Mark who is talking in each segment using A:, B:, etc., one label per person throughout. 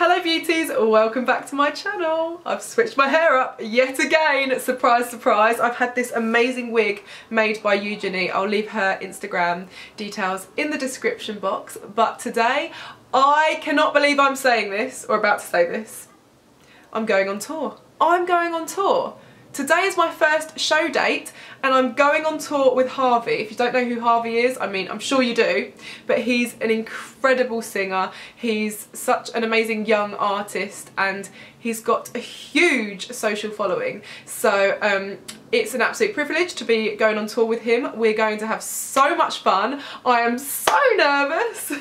A: Hello beauties, welcome back to my channel. I've switched my hair up yet again. Surprise, surprise. I've had this amazing wig made by Eugenie. I'll leave her Instagram details in the description box. But today, I cannot believe I'm saying this, or about to say this. I'm going on tour. I'm going on tour. Today is my first show date and I'm going on tour with HRVY. If you don't know who HRVY is, I mean, I'm sure you do, but he's an incredible singer. He's such an amazing young artist and he's got a huge social following. So it's an absolute privilege to be going on tour with him. We're going to have so much fun. I am so nervous.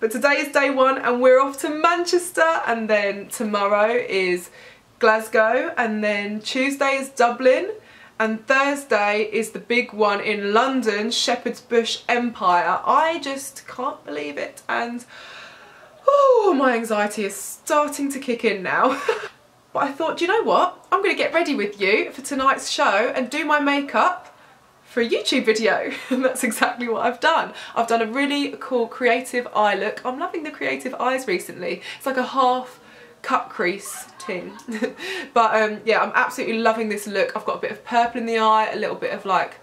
A: But today is day one and we're off to Manchester, and then tomorrow is Glasgow, and then Tuesday is Dublin, and Thursday is the big one in London, Shepherd's Bush Empire. I just can't believe it, and oh, my anxiety is starting to kick in now. But I thought, do you know what? I'm going to get ready with you for tonight's show and do my makeup for a YouTube video. And that's exactly what I've done. I've done a really cool creative eye look. I'm loving the creative eyes recently. It's like a half cut crease ting. But yeah, I'm absolutely loving this look. I've got a bit of purple in the eye, a little bit of like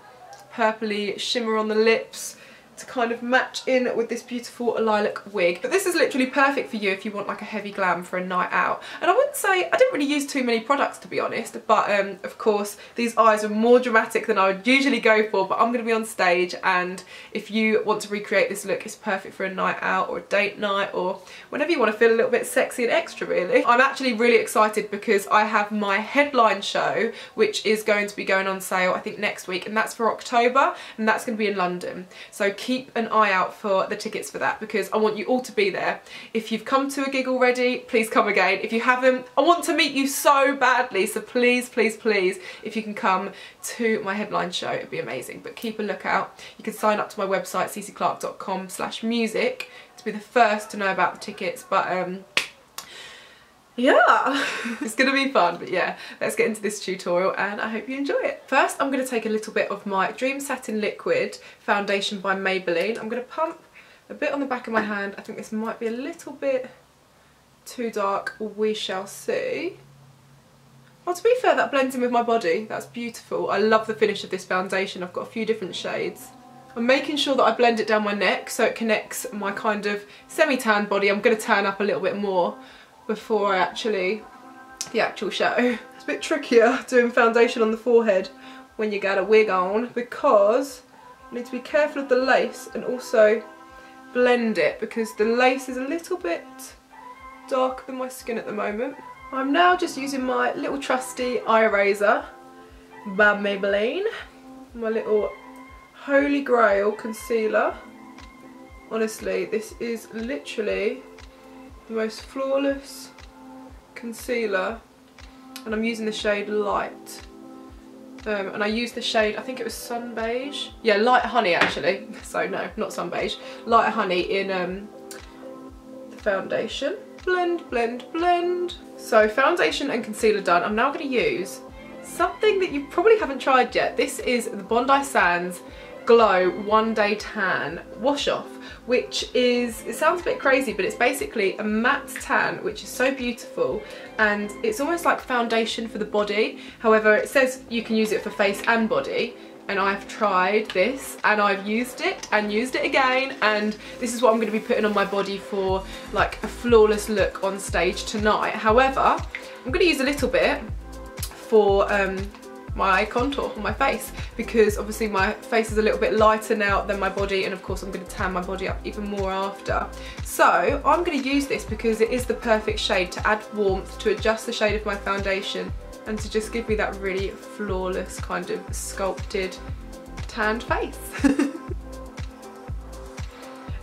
A: purpley shimmer on the lips to kind of match in with this beautiful lilac wig. But this is literally perfect for you if you want like a heavy glam for a night out. And I wouldn't say, I didn't really use too many products to be honest, but of course these eyes are more dramatic than I would usually go for, but I'm going to be on stage, and if you want to recreate this look, it's perfect for a night out or a date night or whenever you want to feel a little bit sexy and extra really. I'm actually really excited because I have my headline show which is going to be going on sale I think next week, and that's for October, and that's going to be in London. So keep an eye out for the tickets for that because I want you all to be there. If you've come to a gig already, please come again. If you haven't, I want to meet you so badly, so please, please, please, if you can come to my headline show, it'd be amazing. But keep a lookout. You can sign up to my website cclarke.com/music to be the first to know about the tickets. But yeah, it's gonna be fun. But yeah, let's get into this tutorial and I hope you enjoy it. First, I'm gonna take a little bit of my Dream Satin Liquid foundation by Maybelline. I'm gonna pump a bit on the back of my hand. I think this might be a little bit too dark, we shall see. Well, to be fair, that blends in with my body. That's beautiful. I love the finish of this foundation. I've got a few different shades. I'm making sure that I blend it down my neck so it connects my kind of semi-tan body. I'm gonna turn up a little bit more before the actual show. It's a bit trickier doing foundation on the forehead when you got a wig on because you need to be careful of the lace and also blend it because the lace is a little bit darker than my skin at the moment. I'm now just using my little trusty eye eraser by Maybelline, my little Holy Grail concealer. Honestly, this is literally the most flawless concealer, and I'm using the shade Light. And I used the shade, I think it was Sun Beige. Yeah, Light Honey actually. So no, not Sun Beige. Light Honey in the foundation. Blend, blend, blend. So foundation and concealer done. I'm now going to use something that you probably haven't tried yet. This is the Bondi Sands Glow One Day Tan Wash Off, which is, it sounds a bit crazy, but it's basically a matte tan which is so beautiful, and it's almost like foundation for the body. However, it says you can use it for face and body, and I've tried this and I've used it and used it again, and this is what I'm going to be putting on my body for like a flawless look on stage tonight. However, I'm going to use a little bit for my contour on my face because obviously my face is a little bit lighter now than my body, and of course I'm going to tan my body up even more after. So I'm going to use this because it is the perfect shade to add warmth, to adjust the shade of my foundation, and to just give me that really flawless kind of sculpted tanned face.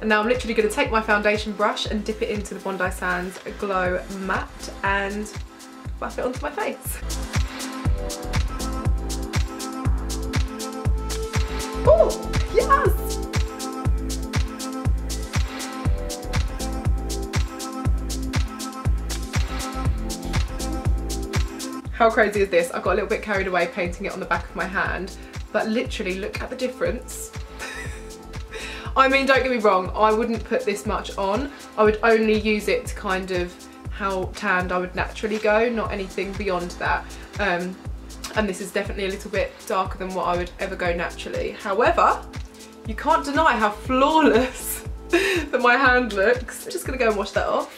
A: And now I'm literally going to take my foundation brush and dip it into the Bondi Sands Glow Matte and buff it onto my face. Oh, yes! How crazy is this? I got a little bit carried away painting it on the back of my hand, but literally look at the difference. I mean, don't get me wrong, I wouldn't put this much on. I would only use it to kind of how tanned I would naturally go, not anything beyond that. And this is definitely a little bit darker than what I would ever go naturally. However, you can't deny how flawless that my hand looks. I'm just gonna go and wash that off.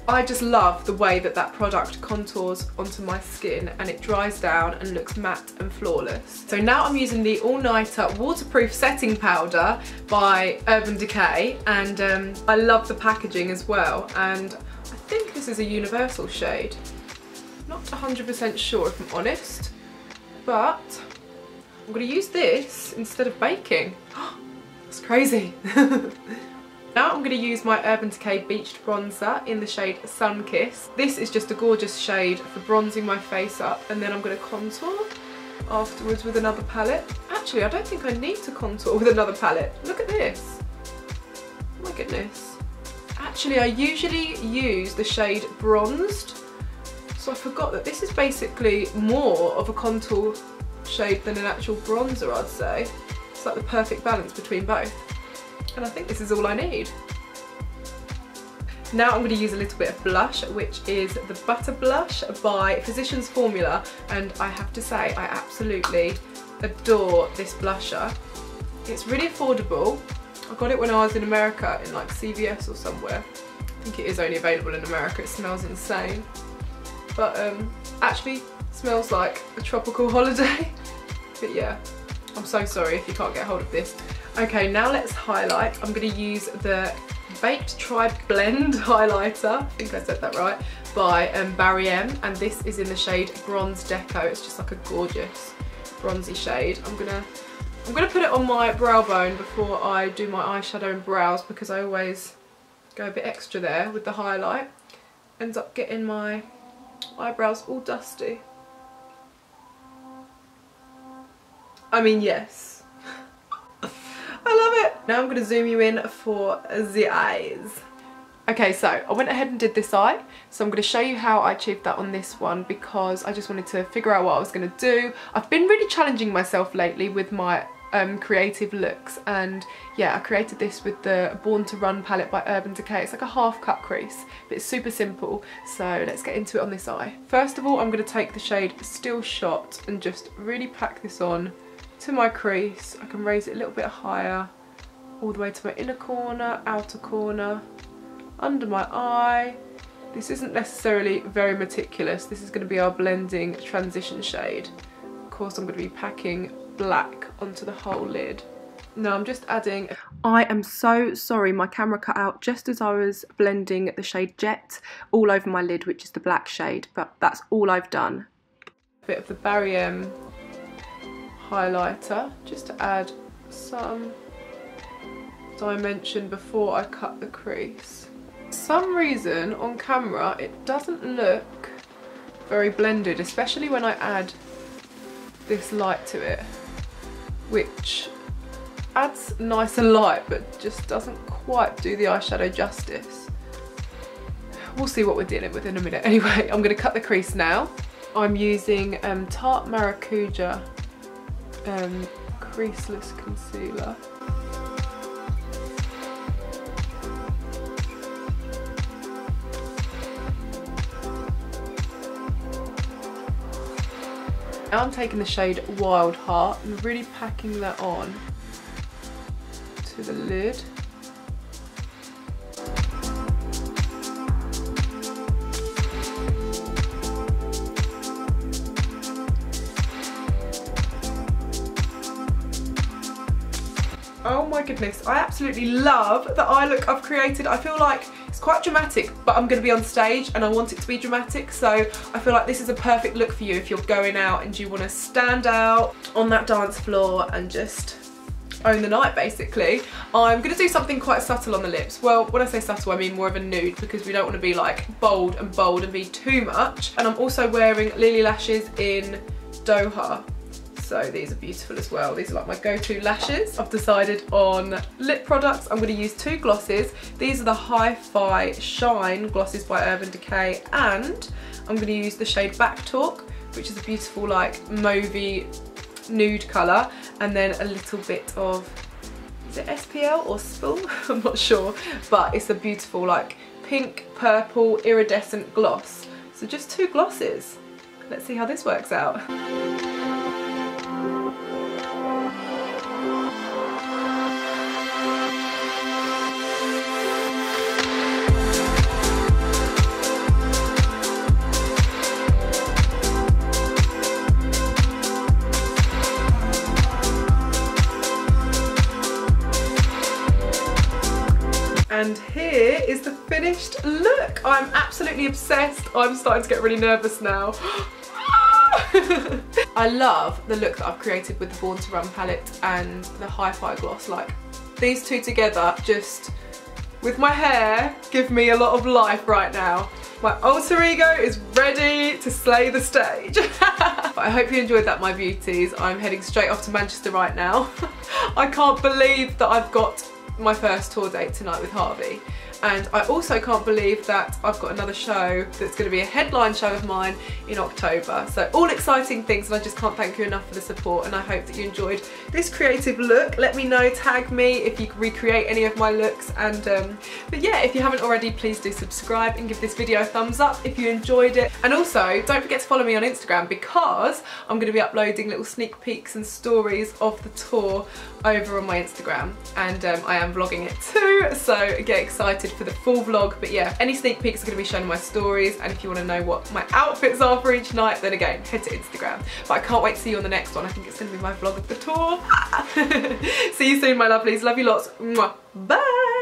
A: I just love the way that that product contours onto my skin and it dries down and looks matte and flawless. So now I'm using the All Nighter Waterproof Setting Powder by Urban Decay, and I love the packaging as well, and I think this is a universal shade. Not 100% sure if I'm honest, but I'm gonna use this instead of baking. That's crazy. Now I'm going to use my Urban Decay Beached Bronzer in the shade Sun Kiss. This is just a gorgeous shade for bronzing my face up, and then I'm going to contour afterwards with another palette. Actually, I don't think I need to contour with another palette. Look at this. Oh my goodness. Actually, I usually use the shade Bronzed, so I forgot that this is basically more of a contour shade than an actual bronzer, I'd say. It's like the perfect balance between both. And I think this is all I need. Now I'm going to use a little bit of blush, which is the Butter Blush by Physicians Formula, and I have to say I absolutely adore this blusher. It's really affordable. I got it when I was in America in like CVS or somewhere. I think it is only available in America. It smells insane, but actually smells like a tropical holiday. But yeah, I'm so sorry if you can't get hold of this. Okay, now let's highlight. I'm going to use the Baked Tri Blend highlighter, I think I said that right, by GRWM, and this is in the shade Bronze Deco. It's just like a gorgeous bronzy shade. I'm gonna put it on my brow bone before I do my eyeshadow and brows, because I always go a bit extra there with the highlight. Ends up getting my eyebrows all dusty. I mean, yes. I love it. Now I'm going to zoom you in for the eyes. Okay, so I went ahead and did this eye, so I'm going to show you how I achieved that on this one, because I just wanted to figure out what I was going to do. I've been really challenging myself lately with my creative looks, and yeah, I created this with the Born to Run palette by Urban Decay. It's like a half cut crease, but it's super simple, so let's get into it on this eye. First of all, I'm going to take the shade Still Shot and just really pack this on to my crease. I can raise it a little bit higher, all the way to my inner corner, outer corner, under my eye. This isn't necessarily very meticulous. This is going to be our blending transition shade. Of course, I'm going to be packing black onto the whole lid. Now I'm just adding... I am so sorry, my camera cut out just as I was blending the shade Jet all over my lid, which is the black shade, but that's all I've done. A bit of the GRWM highlighter just to add some dimension before I cut the crease. For some reason on camera it doesn't look very blended, especially when I add this light to it, which adds nice and light but just doesn't quite do the eyeshadow justice. We'll see what we're dealing with in a minute. Anyway, I'm going to cut the crease now. I'm using Tarte Maracuja creaseless concealer. Now I'm taking the shade Wild Heart and really packing that on to the lid. Oh my goodness, I absolutely love the eye look I've created. I feel like it's quite dramatic, but I'm going to be on stage and I want it to be dramatic, so I feel like this is a perfect look for you if you're going out and you want to stand out on that dance floor and just own the night, basically. I'm going to do something quite subtle on the lips. Well, when I say subtle, I mean more of a nude, because we don't want to be like bold and be too much. And I'm also wearing Lily lashes in Doha. So these are beautiful as well. These are like my go-to lashes. I've decided on lip products. I'm going to use two glosses. These are the Hi-Fi Shine glosses by Urban Decay, and I'm going to use the shade Back Talk, which is a beautiful like mauvey nude colour, and then a little bit of, is it SPL or Spill? I'm not sure, but it's a beautiful like pink purple iridescent gloss. So just 2 glosses. Let's see how this works out. And here is the finished look. I'm absolutely obsessed. I'm starting to get really nervous now. I love the look that I've created with the Born to Run palette and the Hi-Fi gloss. Like, these two together, just with my hair, give me a lot of life right now. My alter ego is ready to slay the stage. But I hope you enjoyed that, my beauties. I'm heading straight off to Manchester right now. I can't believe that I've got my first tour date tonight with HRVY, and I also can't believe that I've got another show that's going to be a headline show of mine in October. So all exciting things, and I just can't thank you enough for the support, and I hope that you enjoyed this creative look. Let me know, tag me if you can recreate any of my looks, and but yeah, if you haven't already, please do subscribe and give this video a thumbs up if you enjoyed it. And also don't forget to follow me on Instagram, because I'm going to be uploading little sneak peeks and stories of the tour over on my Instagram, and I am vlogging it too, so get excited for the full vlog. But yeah, any sneak peeks are going to be shown in my stories, and if you want to know what my outfits are for each night, then again, head to Instagram. But I can't wait to see you on the next one. I think it's going to be my vlog of the tour. See you soon, my lovelies. Love you lots. Mwah. Bye.